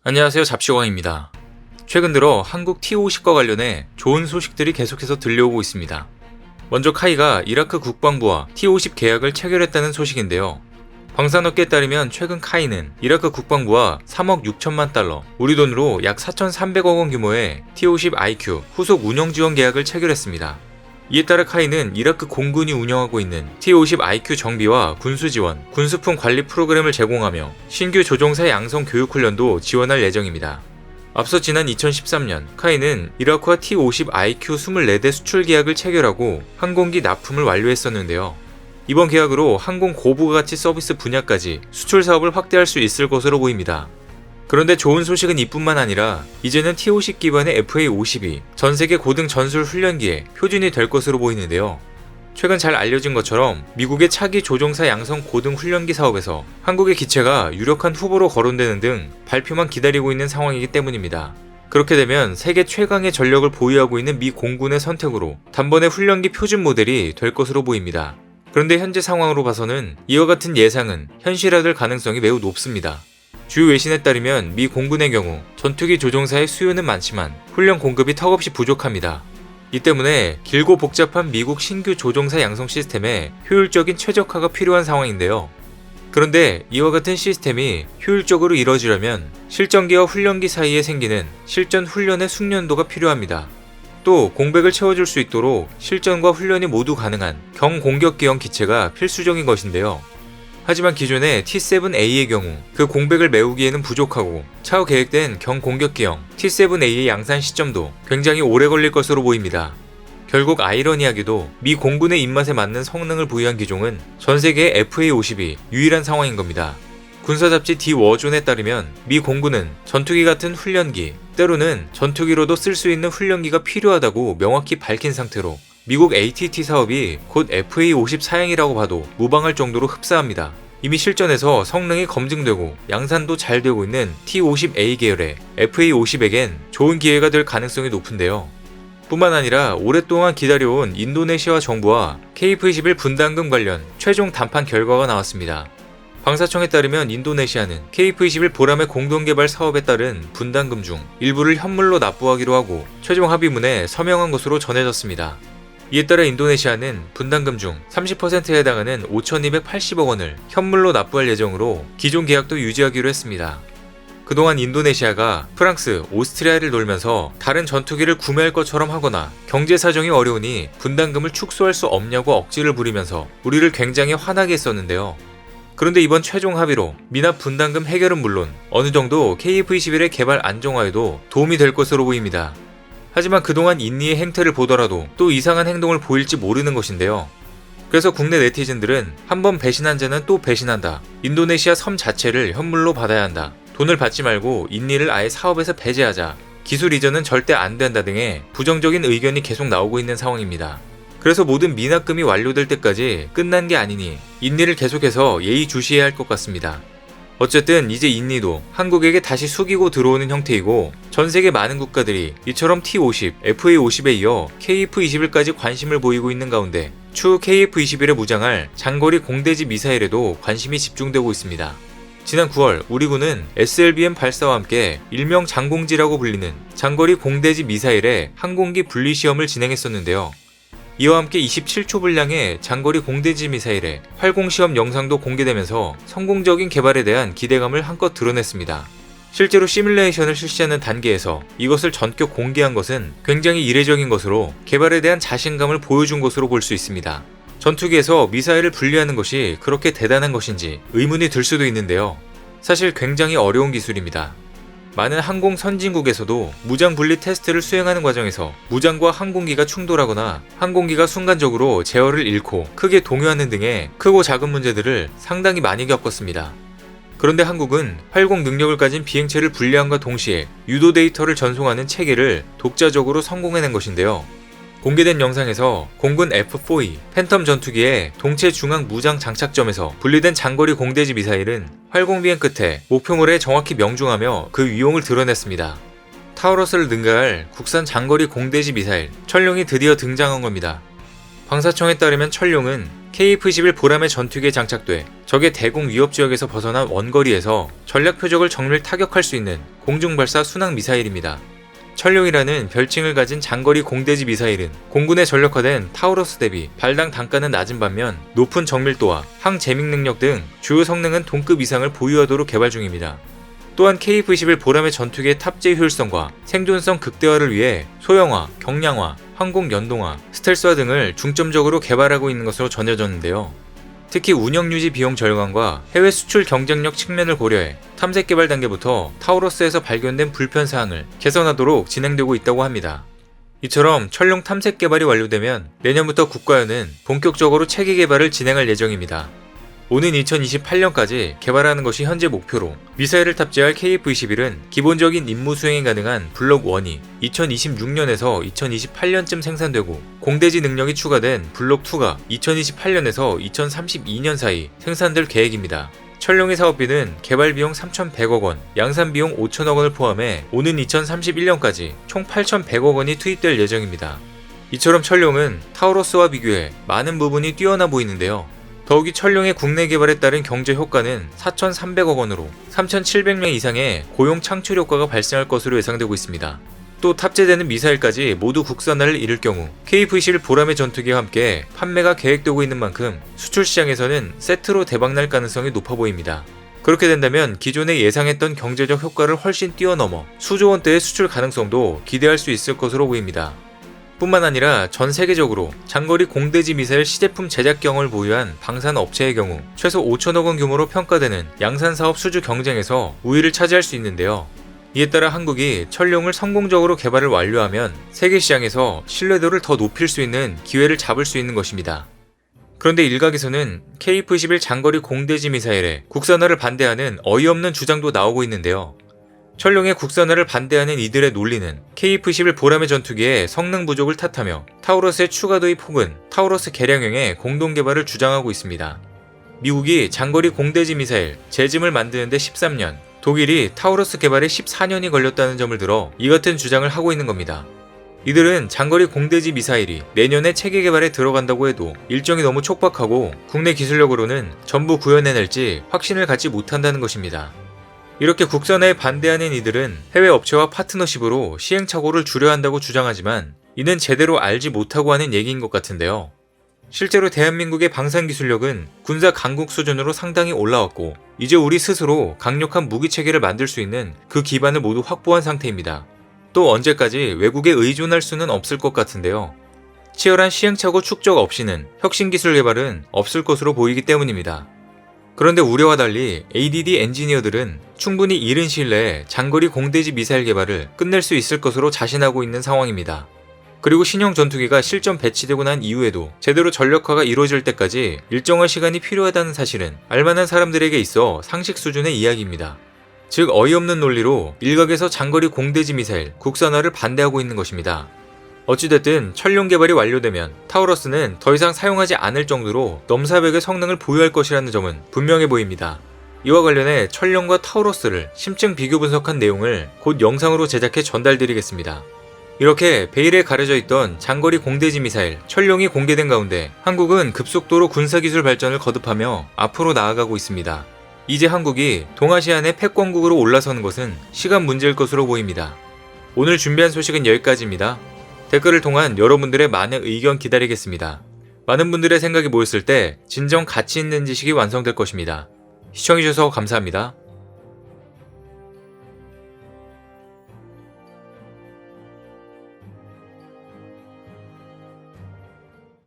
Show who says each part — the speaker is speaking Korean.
Speaker 1: 안녕하세요, 잡시광입니다. 최근 들어 한국 T-50과 관련해 좋은 소식들이 계속해서 들려오고 있습니다. 먼저 카이가 이라크 국방부와 T-50 계약을 체결했다는 소식인데요. 방산업계에 따르면 최근 카이는 이라크 국방부와 3억 6천만 달러, 우리 돈으로 약 4,300억 원 규모의 T-50IQ 후속 운영 지원 계약을 체결했습니다. 이에 따라 카이는 이라크 공군이 운영하고 있는 T-50IQ 정비와 군수 지원, 군수품 관리 프로그램을 제공하며 신규 조종사 양성 교육 훈련도 지원할 예정입니다. 앞서 지난 2013년 카이는 이라크와 T-50IQ 24대 수출 계약을 체결하고 항공기 납품을 완료했었는데요. 이번 계약으로 항공 고부가가치 서비스 분야까지 수출 사업을 확대할 수 있을 것으로 보입니다. 그런데 좋은 소식은 이뿐만 아니라 이제는 T-50 기반의 FA-50이 전세계 고등 전술 훈련기의 표준이 될 것으로 보이는데요. 최근 잘 알려진 것처럼 미국의 차기 조종사 양성 고등 훈련기 사업에서 한국의 기체가 유력한 후보로 거론되는 등 발표만 기다리고 있는 상황이기 때문입니다. 그렇게 되면 세계 최강의 전력을 보유하고 있는 미 공군의 선택으로 단번에 훈련기 표준 모델이 될 것으로 보입니다. 그런데 현재 상황으로 봐서는 이와 같은 예상은 현실화될 가능성이 매우 높습니다. 주요 외신에 따르면 미 공군의 경우 전투기 조종사의 수요는 많지만 훈련 공급이 턱없이 부족합니다. 이 때문에 길고 복잡한 미국 신규 조종사 양성 시스템에 효율적인 최적화가 필요한 상황인데요. 그런데 이와 같은 시스템이 효율적으로 이뤄지려면 실전기와 훈련기 사이에 생기는 실전 훈련의 숙련도가 필요합니다. 또 공백을 채워줄 수 있도록 실전과 훈련이 모두 가능한 경공격기형 기체가 필수적인 것인데요. 하지만 기존의 T-7A의 경우 그 공백을 메우기에는 부족하고 차후 계획된 경공격기형 T-7A의 양산 시점도 굉장히 오래 걸릴 것으로 보입니다. 결국 아이러니하게도 미 공군의 입맛에 맞는 성능을 부여한 기종은 전세계의 FA-50이 유일한 상황인 겁니다. 군사 잡지 디 워존에 따르면 미 공군은 전투기 같은 훈련기, 때로는 전투기로도 쓸 수 있는 훈련기가 필요하다고 명확히 밝힌 상태로 미국 AT&T 사업이 곧 FA-50 사양이라고 봐도 무방할 정도로 흡사합니다. 이미 실전에서 성능이 검증되고 양산도 잘 되고 있는 T-50A 계열의 FA-50에겐 좋은 기회가 될 가능성이 높은데요. 뿐만 아니라 오랫동안 기다려온 인도네시아 정부와 KF-21 분담금 관련 최종談判 결과가 나왔습니다. 방사청에 따르면 인도네시아는 KF-21 보람의 공동개발 사업에 따른 분담금 중 일부를 현물로 납부하기로 하고 최종 합의문에 서명한 것으로 전해졌습니다. 이에 따라 인도네시아는 분담금 중 30%에 해당하는 5,280억 원을 현물로 납부할 예정으로 기존 계약도 유지하기로 했습니다. 그동안 인도네시아가 프랑스, 오스트리아를 돌면서 다른 전투기를 구매할 것처럼 하거나 경제 사정이 어려우니 분담금을 축소할 수 없냐고 억지를 부리면서 우리를 굉장히 화나게 했었는데요. 그런데 이번 최종 합의로 미납 분담금 해결은 물론 어느 정도 KF-21의 개발 안정화에도 도움이 될 것으로 보입니다. 하지만 그동안 인니의 행태를 보더라도 또 이상한 행동을 보일지 모르는 것인데요. 그래서 국내 네티즌들은 한번 배신한 자는 또 배신한다. 인도네시아 섬 자체를 현물로 받아야 한다. 돈을 받지 말고 인니를 아예 사업에서 배제하자. 기술 이전은 절대 안 된다 등의 부정적인 의견이 계속 나오고 있는 상황입니다. 그래서 모든 미납금이 완료될 때까지 끝난 게 아니니 인니를 계속해서 예의주시해야 할 것 같습니다. 어쨌든 이제 인니도 한국에게 다시 숙이고 들어오는 형태이고 전세계 많은 국가들이 이처럼 T-50, FA-50에 이어 KF-21까지 관심을 보이고 있는 가운데 추후 KF-21에 무장할 장거리 공대지 미사일에도 관심이 집중되고 있습니다. 지난 9월 우리 군은 SLBM 발사와 함께 일명 장공지라고 불리는 장거리 공대지 미사일의 항공기 분리 시험을 진행했었는데요. 이와 함께 27초 분량의 장거리 공대지 미사일의 활공시험 영상도 공개되면서 성공적인 개발에 대한 기대감을 한껏 드러냈습니다. 실제로 시뮬레이션을 실시하는 단계에서 이것을 전격 공개한 것은 굉장히 이례적인 것으로 개발에 대한 자신감을 보여준 것으로 볼 수 있습니다. 전투기에서 미사일을 분리하는 것이 그렇게 대단한 것인지 의문이 들 수도 있는데요. 사실 굉장히 어려운 기술입니다. 많은 항공 선진국에서도 무장 분리 테스트를 수행하는 과정에서 무장과 항공기가 충돌하거나 항공기가 순간적으로 제어를 잃고 크게 동요하는 등의 크고 작은 문제들을 상당히 많이 겪었습니다. 그런데 한국은 활공 능력을 가진 비행체를 분리함과 동시에 유도 데이터를 전송하는 체계를 독자적으로 성공해낸 것인데요. 공개된 영상에서 공군 F4E 팬텀 전투기의 동체 중앙 무장 장착점에서 분리된 장거리 공대지 미사일은 활공비행 끝에 목표물에 정확히 명중하며 그 위용을 드러냈습니다. 타우러스를 능가할 국산 장거리 공대지 미사일 천룡이 드디어 등장한 겁니다. 방사청에 따르면 천룡은 KF-21 보람의 전투기에 장착돼 적의 대공 위협 지역에서 벗어난 원거리에서 전략 표적을 정밀 타격할 수 있는 공중발사 순항 미사일입니다. 천룡이라는 별칭을 가진 장거리 공대지 미사일은 공군에 전력화된 타우러스 대비 발당 단가는 낮은 반면 높은 정밀도와 항재밍 능력 등 주요 성능은 동급 이상을 보유하도록 개발 중입니다. 또한 KF-21 보람의 전투기의 탑재 효율성과 생존성 극대화를 위해 소형화, 경량화, 항공 연동화, 스텔스화 등을 중점적으로 개발하고 있는 것으로 전해졌는데요. 특히 운영 유지 비용 절감과 해외 수출 경쟁력 측면을 고려해 탐색 개발 단계부터 타우러스에서 발견된 불편 사항을 개선하도록 진행되고 있다고 합니다. 이처럼 천룡 탐색 개발이 완료되면 내년부터 국가연은 본격적으로 체계 개발을 진행할 예정입니다. 오는 2028년까지 개발하는 것이 현재 목표로 미사일을 탑재할 KF-21은 기본적인 임무 수행이 가능한 블록 1이 2026년에서 2028년쯤 생산되고 공대지 능력이 추가된 블록 2가 2028년에서 2032년 사이 생산될 계획입니다. 천룡의 사업비는 개발비용 3,100억 원, 양산비용 5천억 원을 포함해 오는 2031년까지 총 8,100억 원이 투입될 예정입니다. 이처럼 천룡은 타우러스와 비교해 많은 부분이 뛰어나 보이는데요. 더욱이 천룡의 국내 개발에 따른 경제 효과는 4,300억 원으로 3,700명 이상의 고용 창출 효과가 발생할 것으로 예상되고 있습니다. 또 탑재되는 미사일까지 모두 국산화를 이룰 경우 KF-21 보람의 전투기와 함께 판매가 계획되고 있는 만큼 수출 시장에서는 세트로 대박날 가능성이 높아 보입니다. 그렇게 된다면 기존에 예상했던 경제적 효과를 훨씬 뛰어넘어 수조 원대의 수출 가능성도 기대할 수 있을 것으로 보입니다. 뿐만 아니라 전 세계적으로 장거리 공대지 미사일 시제품 제작 경험을 보유한 방산 업체의 경우 최소 5천억 원 규모로 평가되는 양산 사업 수주 경쟁에서 우위를 차지할 수 있는데요. 이에 따라 한국이 천룡을 성공적으로 개발을 완료하면 세계 시장에서 신뢰도를 더 높일 수 있는 기회를 잡을 수 있는 것입니다. 그런데 일각에서는 KF-21 장거리 공대지 미사일의 국산화를 반대하는 어이없는 주장도 나오고 있는데요. 천룡의 국산화를 반대하는 이들의 논리는 KF-21 보람의 전투기의 성능 부족을 탓하며 타우러스의 추가 도입 혹은 타우러스 개량형의 공동 개발을 주장하고 있습니다. 미국이 장거리 공대지 미사일 제즘을 만드는데 13년, 독일이 타우러스 개발에 14년이 걸렸다는 점을 들어 이 같은 주장을 하고 있는 겁니다. 이들은 장거리 공대지 미사일이 내년에 체계 개발에 들어간다고 해도 일정이 너무 촉박하고 국내 기술력으로는 전부 구현해낼지 확신을 갖지 못한다는 것입니다. 이렇게 국산화에 반대하는 이들은 해외 업체와 파트너십으로 시행착오를 줄여야 한다고 주장하지만 이는 제대로 알지 못하고 하는 얘기인 것 같은데요. 실제로 대한민국의 방산기술력은 군사 강국 수준으로 상당히 올라왔고 이제 우리 스스로 강력한 무기체계를 만들 수 있는 그 기반을 모두 확보한 상태입니다. 또 언제까지 외국에 의존할 수는 없을 것 같은데요. 치열한 시행착오 축적 없이는 혁신기술 개발은 없을 것으로 보이기 때문입니다. 그런데 우려와 달리 ADD 엔지니어들은 충분히 이른 시일 내에 장거리 공대지 미사일 개발을 끝낼 수 있을 것으로 자신하고 있는 상황입니다. 그리고 신형 전투기가 실전 배치되고 난 이후에도 제대로 전력화가 이루어질 때까지 일정한 시간이 필요하다는 사실은 알만한 사람들에게 있어 상식 수준의 이야기입니다. 즉 어이없는 논리로 일각에서 장거리 공대지 미사일 국산화를 반대하고 있는 것입니다. 어찌됐든 천룡 개발이 완료되면 타우러스는 더 이상 사용하지 않을 정도로 넘사벽의 성능을 보유할 것이라는 점은 분명해 보입니다. 이와 관련해 천룡과 타우러스를 심층 비교 분석한 내용을 곧 영상으로 제작해 전달드리겠습니다. 이렇게 베일에 가려져 있던 장거리 공대지 미사일 천룡이 공개된 가운데 한국은 급속도로 군사기술 발전을 거듭하며 앞으로 나아가고 있습니다. 이제 한국이 동아시아 내 패권국으로 올라서는 것은 시간 문제일 것으로 보입니다. 오늘 준비한 소식은 여기까지입니다. 댓글을 통한 여러분들의 많은 의견 기다리겠습니다. 많은 분들의 생각이 모였을 때 진정 가치 있는 지식이 완성될 것입니다. 시청해주셔서 감사합니다.